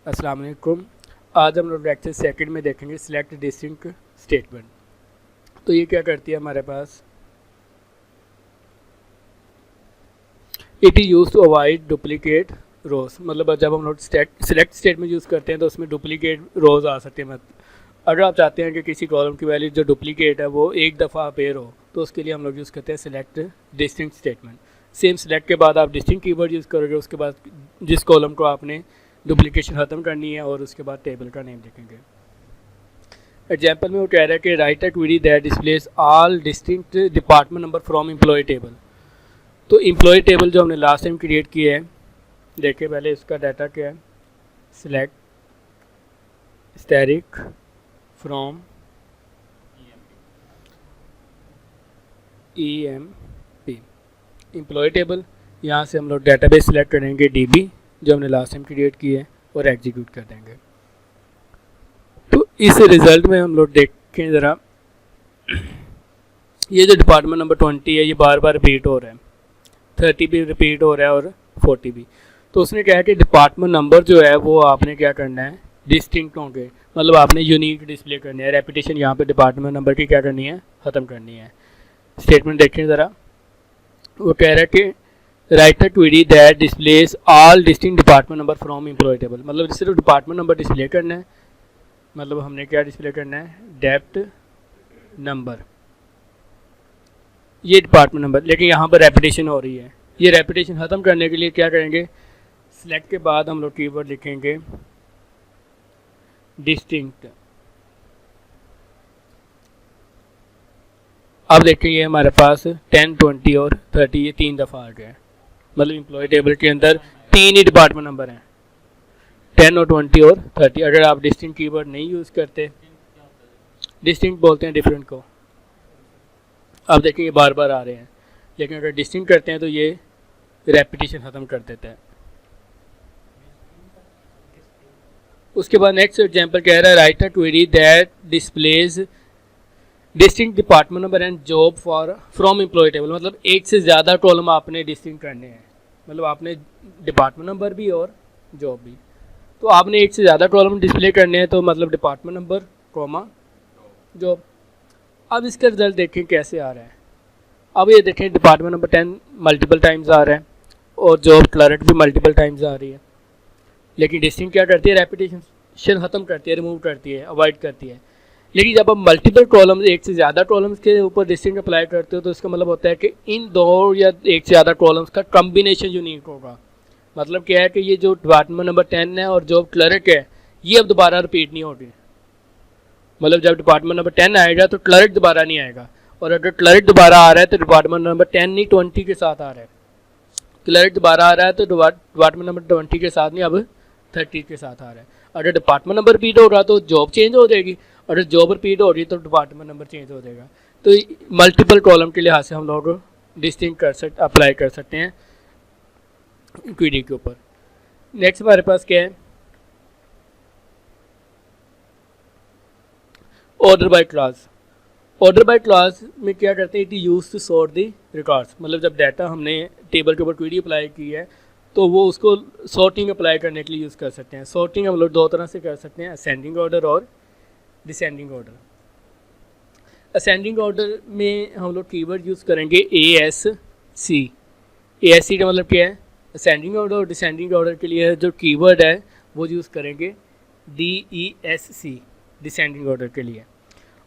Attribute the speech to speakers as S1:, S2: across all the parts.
S1: अस्सलाम वालेकुम। आज हम लोग लेक्चर सेकंड में देखेंगे सिलेक्ट डिस्टिंक्ट स्टेटमेंट। तो ये क्या करती है हमारे पास, it is use to avoid duplicate rows. मतलब जब हम लोग सिलेक्ट स्टेटमेंट यूज़ करते हैं तो उसमें डुप्लीकेट रोज आ सकते हैं। अगर आप चाहते हैं कि किसी कॉलम की वैल्यू जो डुप्लीकेट है वो एक दफ़ा अपेयर हो तो उसके लिए हम लोग यूज़ करते हैं select distinct statement. Same select के बाद आप डिस्टिंक्ट कीवर्ड यूज़ करोगे, उसके बाद जिस कॉलम को आपने डुप्लीकेशन ख़त्म करनी है और उसके बाद टेबल का नेम लिखेंगे। एग्जाम्पल में वो कह रहा है कि write a query that displace all distinct department number from employ table. तो एम्प्लॉय टेबल जो हमने लास्ट टाइम क्रिएट किया है, देखिए पहले इसका डाटा क्या है, select static from EMP employee table. यहाँ से हम लोग डाटाबेस सिलेक्ट करेंगे DB जो हमने लास्ट टाइम क्रिएट की है और एग्जीक्यूट कर देंगे। तो इस रिज़ल्ट में हम लोग देखें ज़रा, ये जो डिपार्टमेंट नंबर 20 है ये बार बार रिपीट हो रहा है, 30 भी रिपीट हो रहा है और 40 भी। तो उसने कहा कि डिपार्टमेंट नंबर जो है वो आपने क्या करना है, डिस्टिंक्ट होंगे, मतलब आपने यूनिक डिस्प्ले करनी है। रेपिटेशन यहाँ पे डिपार्टमेंट नंबर की क्या करनी है, ख़त्म करनी है। स्टेटमेंट देखें ज़रा, वो कह रहा है कि write a query that displace all distinct department number from employ table. मतलब सिर्फ डिपार्टमेंट नंबर डिस्प्ले करना है, मतलब हमने क्या डिस्प्ले करना है, डेप्थ नंबर, ये डिपार्टमेंट नंबर। लेकिन यहाँ पर रेपिटेशन हो रही है, ये रेपिटेशन ख़त्म करने के लिए क्या करेंगे, सिलेक्ट के बाद हम लोग कीवर्ड लिखेंगे डिस्टिंक्ट। अब देखिए ये हमारे पास 10, 20 और 30 ये 3 दफ़ा आ गया है। मतलब एम्प्लॉय टेबल के अंदर 3 ही डिपार्टमेंट नंबर हैं, 10 और 20 और 30। अगर आप डिस्टिंक्ट कीवर्ड नहीं यूज़ करते, डिस्टिंक्ट बोलते हैं डिफरेंट को। अब देखिए ये बार बार आ रहे हैं, लेकिन अगर डिस्टिंक्ट करते हैं तो ये रेपिटेशन ख़त्म कर देता है। उसके बाद नेक्स्ट एग्जांपल कह रहा है write a query that displays distinct department number and job for from employ table. मतलब एक से ज़्यादा कॉलम आपने डिस्टिंक्ट करने हैं, मतलब आपने डिपार्टमेंट नंबर भी और जॉब भी। तो आपने एक से ज़्यादा कॉलम डिस्प्ले करने हैं, तो मतलब डिपार्टमेंट नंबर कॉमा जॉब। अब इसका रिजल्ट देखें कैसे आ रहा है। अब ये देखें डिपार्टमेंट नंबर 10 मल्टीपल टाइम्स आ रहा है और जॉब क्लर्क भी मल्टीपल टाइम्स आ रही है। लेकिन डिस्टिंक्ट क्या करती है, रेपिटेशन ख़त्म करती है, रिमूव करती है, अवॉइड करती है। लेकिन जब आप मल्टीपल कॉलम्स, एक से ज़्यादा कॉलम्स के ऊपर डिस्टिंक्ट अप्लाई करते हो तो इसका मतलब होता है कि इन दो या एक से ज़्यादा कॉलम्स का कम्बिनेशन यूनिक होगा। मतलब क्या है कि ये जो डिपार्टमेंट नंबर 10 है और जॉब क्लर्क है ये अब दोबारा रिपीट नहीं होगी। मतलब जब डिपार्टमेंट नंबर 10 आएगा तो क्लर्क दोबारा नहीं आएगा, और अगर क्लर्क दोबारा आ रहा है तो डिपार्टमेंट नंबर 10 नहीं 20 के साथ आ रहा है। क्लर्क दोबारा आ रहा है तो डिपार्टमेंट नंबर 20 के साथ नहीं, अब 30 के साथ आ रहा है। अगर डिपार्टमेंट नंबर रिपीट होगा तो जॉब चेंज हो जाएगी, और जॉब रिपीट हो रही तो डिपार्टमेंट नंबर चेंज हो जाएगा। तो मल्टीपल कॉलम के लिहाज से हम लोग डिस्टिंक्ट अप्लाई कर सकते हैं क्वेरी के ऊपर। नेक्स्ट हमारे पास क्या है, order by class. Order by class में क्या करते हैं, it use to sort the records. मतलब जब डाटा हमने टेबल के ऊपर क्वेरी अप्लाई की है तो वो उसको सॉर्टिंग अप्लाई करने के लिए यूज़ कर सकते हैं। सॉर्टिंग हम लोग दो तरह से कर सकते हैं, असेंडिंग ऑर्डर और डिसेंडिंग ऑर्डर। असेंडिंग ऑर्डर में हम लोग कीवर्ड यूज़ करेंगे ASC। ASC का मतलब क्या है, असेंडिंग ऑर्डर। और डिसेंडिंग ऑर्डर के लिए जो कीवर्ड है वो यूज़ करेंगे DESC, डिसेंडिंग ऑर्डर के लिए।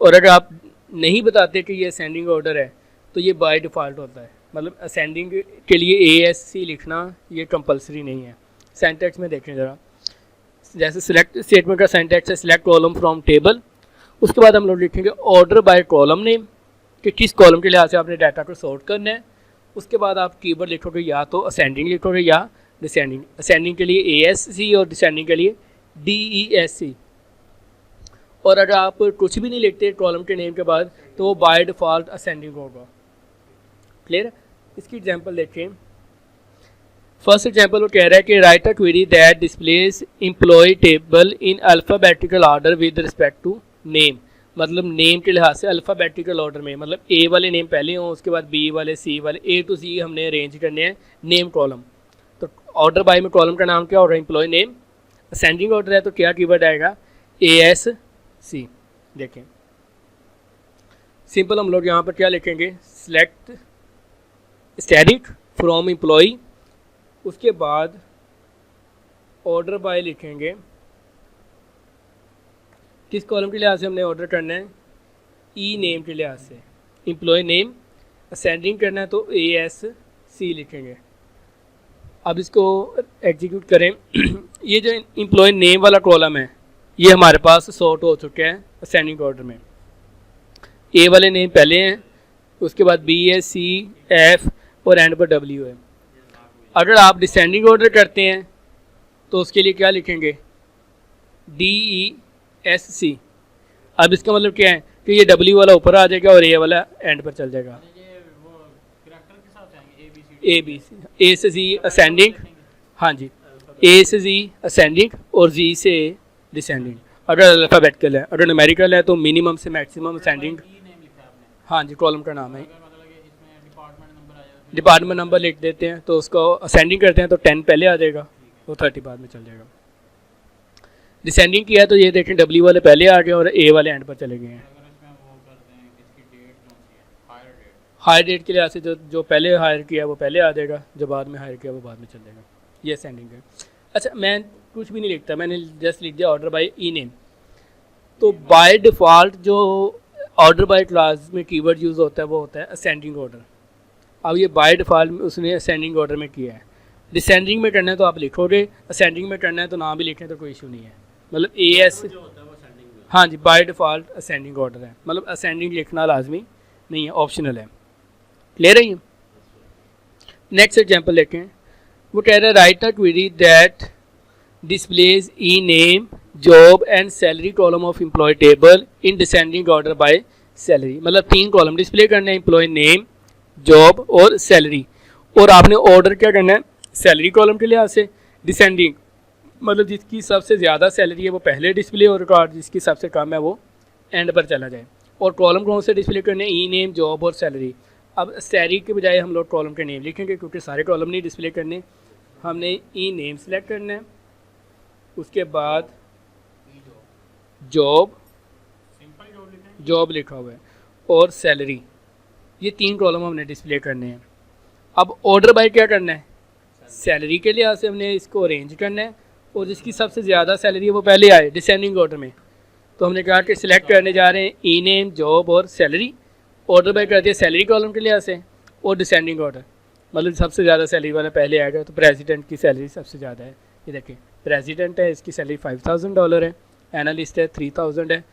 S1: और अगर आप नहीं बताते कि ये असेंडिंग ऑर्डर है तो ये बाय डिफ़ॉल्ट होता है। मतलब असेंडिंग के लिए ASC लिखना ये कंपलसरी नहीं है। सिंटैक्स में देखें ज़रा, जैसे सिलेक्ट स्टेटमेंट का सिंटैक्स है सिलेक्ट कॉलम फ्रॉम टेबल, उसके बाद हम लोग लिखेंगे ऑर्डर बाय कॉलम नेम कि किस कॉलम के लिहाज से आपने डाटा को सॉर्ट करना है। उसके बाद आप कीवर्ड लिखोगे या तो असेंडिंग लिखोगे या डिसेंडिंग। असेंडिंग के लिए ASC और डिसेंडिंग के लिए DESC। और अगर आप कुछ भी नहीं लिखते कॉलम के नेम के बाद तो वो बाय डिफ़ॉल्ट असेंडिंग होगा। क्लियर। इसकी एग्जांपल देखें। फर्स्ट एग्जांपल वो कह रहा है कि write a query that displays employee table in alphabetical order with respect to name. मतलब नेम के लिहाज से अल्फ़ाबेटिकल ऑर्डर में, मतलब A वाले नेम पहले हों, उसके बाद B वाले, C वाले, A to C हमने अरेंज करने हैं नेम कॉलम। तो ऑर्डर बाय में कॉलम का नाम क्या हो रहा है, एम्प्लॉय नेम। असेंडिंग ऑर्डर है तो क्या कीवर्ड आएगा, ASC। देखें सिंपल, हम लोग यहाँ पर क्या लिखेंगे, सिलेक्ट स्टैटिक फ्रॉम एम्प्लॉई, उसके बाद ऑर्डर बाय लिखेंगे, किस कॉलम के लिहाज से हमने ऑर्डर करना है, ई नेम के लिहाज से, एम्प्लॉय नेम, असेंडिंग करना है तो ASC लिखेंगे। अब इसको एग्जीक्यूट करें। ये जो एम्प्लॉय नेम वाला कॉलम है ये हमारे पास सॉर्ट हो चुका है असेंडिंग ऑर्डर में। ए वाले नेम पहले हैं, उसके बाद B है, C, F और एंड पर W है। अगर आप डिसेंडिंग ऑर्डर करते हैं तो उसके लिए क्या लिखेंगे, DESC। अब इसका मतलब क्या है कि ये W वाला ऊपर आ जाएगा और A वाला एंड पर चल जाएगा। A से Z असेंडिंग, हाँ जी, A से Z असेंडिंग और Z से डिसेंडिंग। अगर अल्फ़ाबेटिकल है, अगर न्यूमेरिकल है तो मिनिमम से मैक्सिमम असेंडिंग, हाँ जी, कॉलम का नाम है। डिपार्टमेंट नंबर लिख देते हैं तो उसको असेंडिंग करते हैं तो 10 पहले आ जाएगा, तो 30 बाद में चल जाएगा। डिसेंडिंग किया तो ये देखें W वाले पहले आ गए और A वाले एंड पर चले गए हैं। हायर डेट के लिहाज से जो पहले हायर किया वो पहले आ जाएगा, जो बाद में हायर किया वो बाद में चल जाएगा। ये असेंडिंग है। अच्छा, मैं कुछ भी नहीं लिखता, मैंने जस्ट लिख दिया ऑर्डर बाय ई नेम। तो बाय डिफ़ॉल्ट जो ऑर्डर बाय क्लास में कीवर्ड यूज़ होता है वो होता है असेंडिंग ऑर्डर। अब ये बाय डिफ़ॉल्ट में उसने असेंडिंग ऑर्डर में किया है। डिसेंडिंग में करना है तो आप लिखोगे, असेंडिंग में करना है तो ना भी लिखें तो कोई इशू नहीं है। मतलब AS, हाँ जी, बाय डिफ़ॉल्ट असेंडिंग ऑर्डर है, मतलब असेंडिंग लिखना लाजमी नहीं है, ऑप्शनल है। क्लियर है ये? नेक्स्ट एग्जांपल देखें, वो कह रहा है write a query that displays E name, job and salary column of employee table in descending order by salary. मतलब 3 कॉलम डिस्प्ले करने हैं, एम्प्लॉय नेम, जॉब और सैलरी, और आपने ऑर्डर क्या करना है, सैलरी कॉलम के लिहाज से, डिसेंडिंग मतलब जिसकी सबसे ज़्यादा सैलरी है वो पहले डिस्प्ले और रिकॉर्ड, जिसकी सबसे कम है वो एंड पर चला जाए। और कॉलम कौन से डिस्प्ले करने हैं, ई नेम, जॉब और सैलरी। अब सैलरी के बजाय हम लोग कॉलम के नेम लिखेंगे क्योंकि सारे कॉलम नहीं डिस्प्ले करने। हमने ई नेम सेलेक्ट करना है, उसके बाद जॉब, जॉब लिखा हुआ है, और सैलरी, ये 3 कॉलम हमने डिस्प्ले करने हैं। अब ऑर्डर बाय क्या करना है, सैलरी के लिहाज से हमने इसको अरेंज करना है और जिसकी सबसे ज़्यादा सैलरी है वो पहले आए डिसेंडिंग ऑर्डर में। तो हमने कहा कि सिलेक्ट करने जा रहे हैं ई नेम, जॉब और सैलरी। ऑर्डर बाय कर दिया सैलरी कॉलम के लिहाज से और डिसेंडिंग ऑर्डर, मतलब सबसे ज़्यादा सैलरी वाला पहले आएगा। तो प्रेसिडेंट की सैलरी सबसे ज़्यादा है, ये देखिए प्रेसिडेंट है, इसकी सैलरी $5000 है, एनालिस्ट है 3000 है,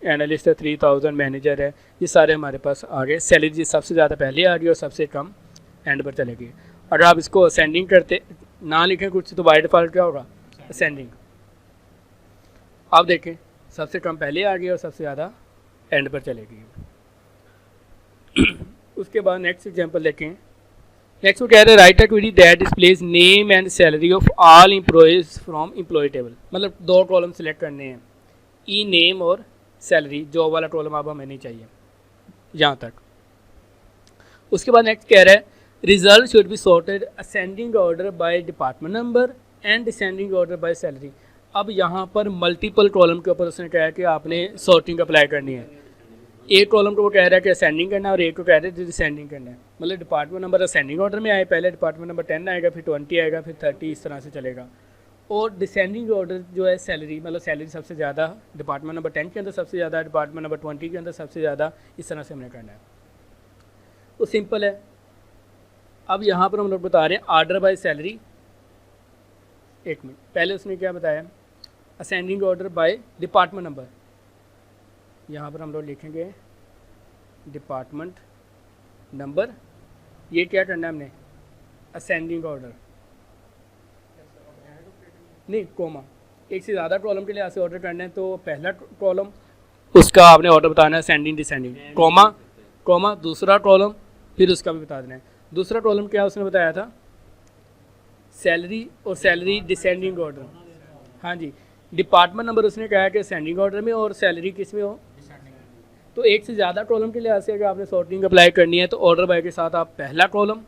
S1: एनालिस्ट है 3000, मैनेजर है, ये सारे हमारे पास आ गए। सैलरी सबसे ज़्यादा पहले आ गई और सबसे कम एंड पर चले गई। अगर आप इसको असेंडिंग करते ना लिखें कुछ तो बाय डिफ़ॉल्ट क्या होगा, असेंडिंग। आप देखें सबसे कम पहले आ गई और सबसे ज़्यादा एंड पर चलेगी। उसके बाद नेक्स्ट एग्जांपल देखें। नेक्स्ट वो कह रहे हैं right a query that displays name and salary of all employees from employ table. मतलब 2 कॉलम सेलेक्ट करने हैं, ई नेम और सैलरी, जॉब वाला कॉलम अब हमें नहीं चाहिए यहाँ तक। उसके बाद नेक्स्ट कह रहा है result should be sorted ascending order by department number and descending order by salary. अब यहाँ पर मल्टीपल कॉलम के ऊपर उसने कहा है कि आपने सॉर्टिंग अप्लाई करनी है। एक कॉलम को वो कह रहा है कि असेंडिंग करना है और एक को कह रहा है डिसेंडिंग करना है। मतलब डिपार्टमेंट नंबर असेंडिंग ऑर्डर में आए, पहले डिपार्टमेंट नंबर 10 आएगा, फिर 20 आएगा, फिर 30, इस तरह से चलेगा। और डिसेंडिंग ऑर्डर जो है सैलरी, मतलब सैलरी सबसे ज़्यादा डिपार्टमेंट नंबर 10 के अंदर सबसे ज़्यादा, डिपार्टमेंट नंबर 20 के अंदर सबसे ज़्यादा, इस तरह से हमने करना है। तो सिंपल है। अब यहाँ पर हम लोग बता रहे हैं ऑर्डर बाय सैलरी। एक मिनट, पहले उसने क्या बताया, ascending order by department number. यहाँ पर हम लोग लिखेंगे डिपार्टमेंट नंबर, ये क्या करना है हमने, असेंडिंग ऑर्डर नहीं, कोमा। एक से ज़्यादा कॉलम के लिए ऐसे ऑर्डर करना है तो पहला कॉलम उसका आपने ऑर्डर बताना है असेंडिंग डिसेंडिंग, कोमा, कोमा, दूसरा कॉलम फिर उसका भी बता देना है। दूसरा कॉलम क्या उसने बताया था, सैलरी और सैलरी डिसेंडिंग ऑर्डर। हाँ जी, डिपार्टमेंट नंबर उसने कहा है कि असेंडिंग ऑर्डर में और सैलरी किस में हो। तो एक से ज़्यादा कॉलम के लिहाज से अगर आपने सॉर्टिंग अप्लाई करनी है तो ऑर्डर बाय के साथ आप पहला कॉलम,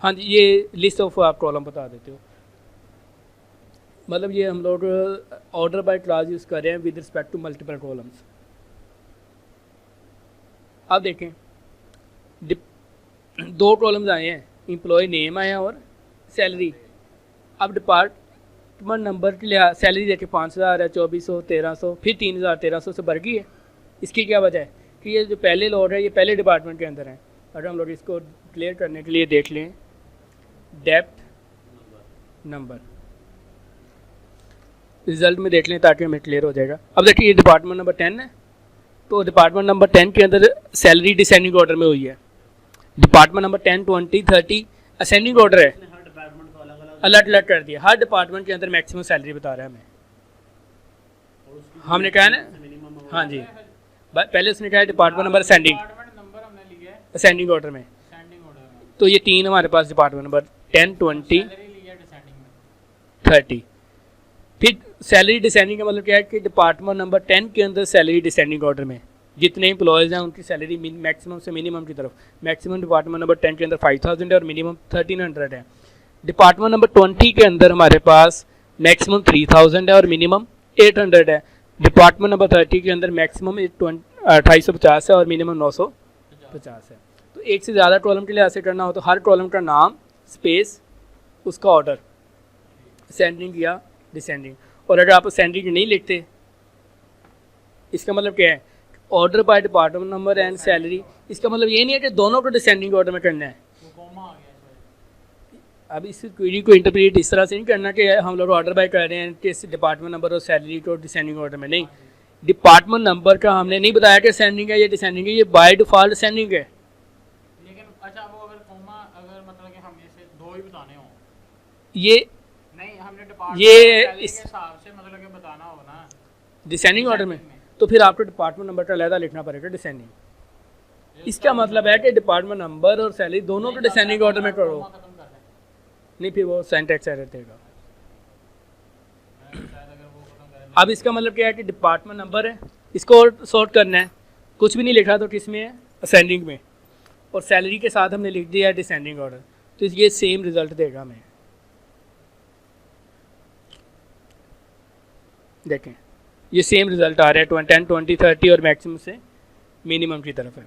S1: हाँ जी, ये लिस्ट ऑफ आप कॉलम बता देते हो। मतलब ये हम लोग ऑर्डर बाय क्लास यूज़ कर रहे हैं with respect to multiple columns. अब देखें दो कॉलम्स आए हैं, एम्प्लॉय नेम आया और सैलरी। अब डिपार्टमेंट नंबर के लिए सैलरी देखें 5000 है, 2400, 1300, फिर 3000, 1300 से बढ़ गई है। इसकी क्या वजह है कि ये जो पहले लोड है ये पहले डिपार्टमेंट के अंदर है। अगर हम लोग इसको क्लियर करने के लिए देख लें डेप्थ नंबर, रिजल्ट में देख लें ताकि हमें क्लियर हो जाएगा। अब देखिए ये डिपार्टमेंट नंबर 10 है, तो डिपार्टमेंट नंबर 10 के अंदर सैलरी डिसेंडिंग ऑर्डर में हुई है। डिपार्टमेंट नंबर 10, 20, 30 असेंडिंग ऑर्डर है, अलग अलग कर दिया। हर डिपार्टमेंट के अंदर मैक्सिमम सैलरी बता रहा है हमें। हमने कहा ना, हाँ जी, पहले उसने कहा डिपार्टमेंट नंबर असेंडिंग ऑर्डर में, तो ये तीन हमारे पास डिपार्टमेंट नंबर 10, 20, 30। फिर सैलरी डिसेंडिंग का मतलब क्या है कि डिपार्टमेंट नंबर 10 के अंदर सैलरी डिसेंडिंग ऑर्डर में जितने एम्प्लॉयज़ हैं उनकी सैलरी मैक्सिमम से मिनिमम की तरफ। मैक्सिमम डिपार्टमेंट नंबर 10 के अंदर 5000 है और मिनिमम 1300 है। डिपार्टमेंट नंबर 20 के अंदर हमारे पास मैक्सिमम 3000 है और मिनिमम 800 है। डिपार्टमेंट नंबर 30 के अंदर मैक्सिमम 2850 है और मिनिमम 950 है। तो एक से ज़्यादा कॉलम के लिए ऐसे करना हो तो हर कॉलम का नाम, स्पेस, उसका ऑर्डर, असेंडिंग या डिसेंडिंग। और अगर आप असेंडिंग नहीं लिखते, इसका मतलब क्या है, order by department number and salary, इसका मतलब ये नहीं है कि दोनों को डिसेंडिंग ऑर्डर में करना है। अब इस क्वेरी को इंटरप्रेट इस तरह से नहीं करना कि हम लोग ऑर्डर बाय कर रहे हैं कि इस डिपार्टमेंट नंबर और सैलरी को डिसेंडिंग ऑर्डर में, नहीं। डिपार्टमेंट नंबर का हमने नहीं बताया कि असेंडिंग है या डिसेंडिंग है, ये बाय डिफॉल्ट असेंडिंग है।
S2: लेकिन अच्छा वो अगर कॉमा अगर मतलब कि हम ऐसे दो ही बताने हो,
S1: ये
S2: नहीं हमने डिपार्टमेंट
S1: ये
S2: के
S1: इस
S2: हिसाब से मतलब कि बताना हो ना
S1: डिसेंडिंग ऑर्डर में, तो फिर आपको डिपार्टमेंट नंबर का अलग लिखना पड़ेगा डिसेंडिंग। इसका मतलब है कि डिपार्टमेंट नंबर और सैलरी दोनों को डिसेंडिंग ऑर्डर में करो, नहीं फिर वो सिंटैक्स एरर देगा। अब इसका मतलब क्या है कि डिपार्टमेंट नंबर है, इसको सॉर्ट करना है, कुछ भी नहीं लिखा तो किस में है, असेंडिंग में, और सैलरी के साथ हमने लिख दिया है डिसेंडिंग ऑर्डर, तो ये सेम रिजल्ट देगा हमें। देखें ये सेम रिजल्ट आ रहा है 10, 20, 30 और मैक्सिमम से मिनिमम की तरफ है।